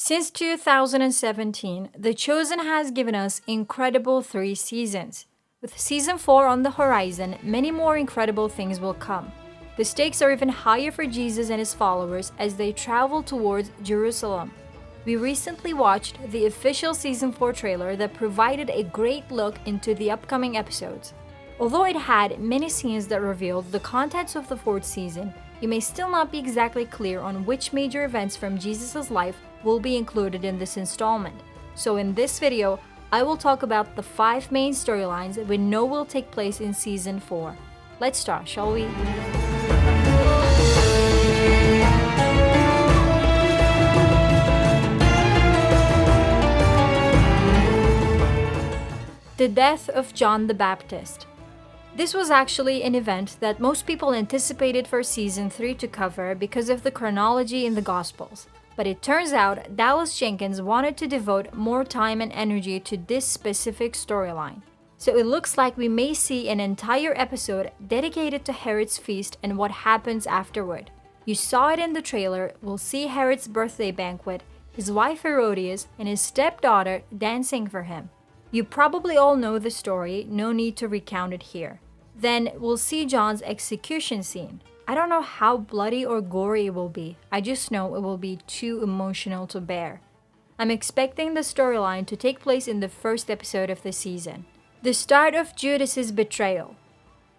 Since 2017, The Chosen has given us incredible 3 seasons. With season 4 on the horizon, many more incredible things will come. The stakes are even higher for Jesus and his followers as they travel towards Jerusalem. We recently watched the official season 4 trailer that provided a great look into the upcoming episodes. Although it had many scenes that revealed the contents of the 4th season, you may still not be exactly clear on which major events from Jesus' life will be included in this installment. So in this video, I will talk about the 5 main storylines that we know will take place in season 4. Let's start, shall we? The death of John the Baptist. This was actually an event that most people anticipated for season 3 to cover because of the chronology in the Gospels. But it turns out Dallas Jenkins wanted to devote more time and energy to this specific storyline. So it looks like we may see an entire episode dedicated to Herod's feast and what happens afterward. You saw it in the trailer. We'll see Herod's birthday banquet, his wife Herodias, and his stepdaughter dancing for him. You probably all know the story, no need to recount it here. Then we'll see John's execution scene. I don't know how bloody or gory it will be, I just know it will be too emotional to bear. I'm expecting the storyline to take place in the first episode of the season. The start of Judas's betrayal.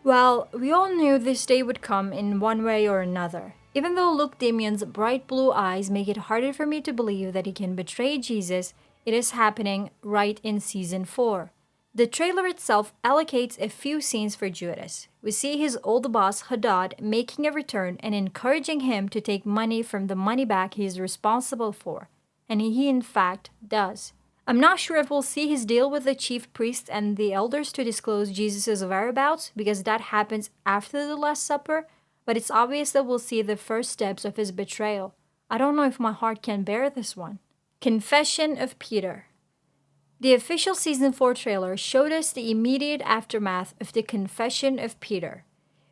Well, we all knew this day would come in one way or another. Even though Luke Damian's bright blue eyes make it harder for me to believe that he can betray Jesus, it is happening right in season 4. The trailer itself allocates a few scenes for Judas. We see his old boss Hadad making a return and encouraging him to take money from the money bag he is responsible for. And he in fact does. I'm not sure if we'll see his deal with the chief priests and the elders to disclose Jesus' whereabouts because that happens after the Last Supper, but it's obvious that we'll see the first steps of his betrayal. I don't know if my heart can bear this one. Confession of Peter. The official season 4 trailer showed us the immediate aftermath of the confession of Peter.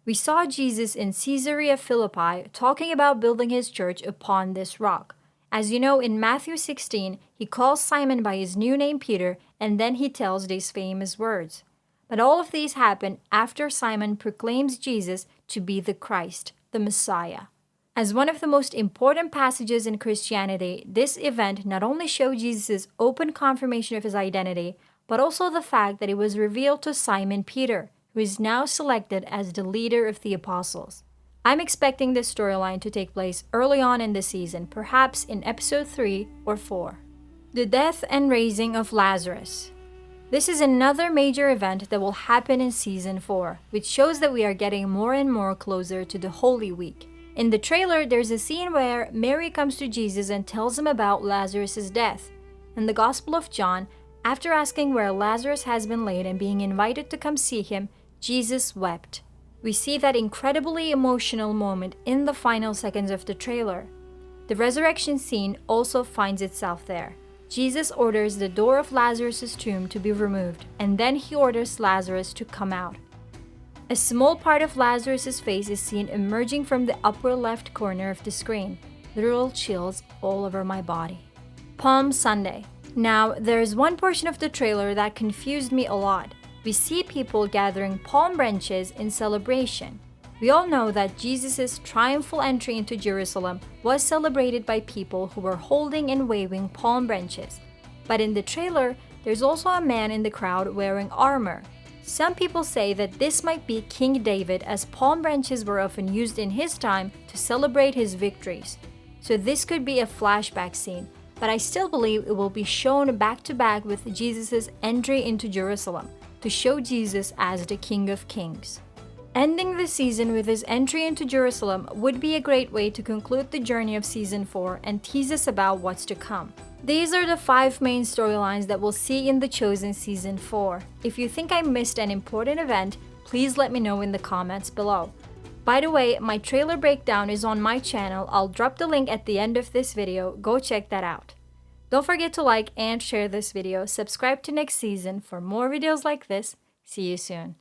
We saw Jesus in Caesarea Philippi talking about building his church upon this rock. As you know, in Matthew 16, he calls Simon by his new name Peter, and then he tells these famous words. But all of these happen after Simon proclaims Jesus to be the Christ, the Messiah. As one of the most important passages in Christianity, this event not only showed Jesus' open confirmation of his identity, but also the fact that it was revealed to Simon Peter, who is now selected as the leader of the apostles. I'm expecting this storyline to take place early on in the season, perhaps in episode 3 or 4. The death and raising of Lazarus. This is another major event that will happen in season 4, which shows that we are getting more and more closer to the Holy Week. In the trailer, there's a scene where Mary comes to Jesus and tells him about Lazarus' death. In the Gospel of John, after asking where Lazarus has been laid and being invited to come see him, Jesus wept. We see that incredibly emotional moment in the final seconds of the trailer. The resurrection scene also finds itself there. Jesus orders the door of Lazarus' tomb to be removed, and then he orders Lazarus to come out. A small part of Lazarus' face is seen emerging from the upper left corner of the screen. Literal chills all over my body. Palm Sunday. Now, there is one portion of the trailer that confused me a lot. We see people gathering palm branches in celebration. We all know that Jesus' triumphal entry into Jerusalem was celebrated by people who were holding and waving palm branches. But in the trailer, there's also a man in the crowd wearing armor. Some people say that this might be King David, as palm branches were often used in his time to celebrate his victories. So this could be a flashback scene, but I still believe it will be shown back to back with Jesus' entry into Jerusalem, to show Jesus as the King of Kings. Ending the season with his entry into Jerusalem would be a great way to conclude the journey of season 4 and tease us about what's to come. These are the 5 main storylines that we'll see in The Chosen season 4. If you think I missed an important event, please let me know in the comments below. By the way, my trailer breakdown is on my channel. I'll drop the link at the end of this video. Go check that out. Don't forget to like and share this video. Subscribe to next season for more videos like this. See you soon.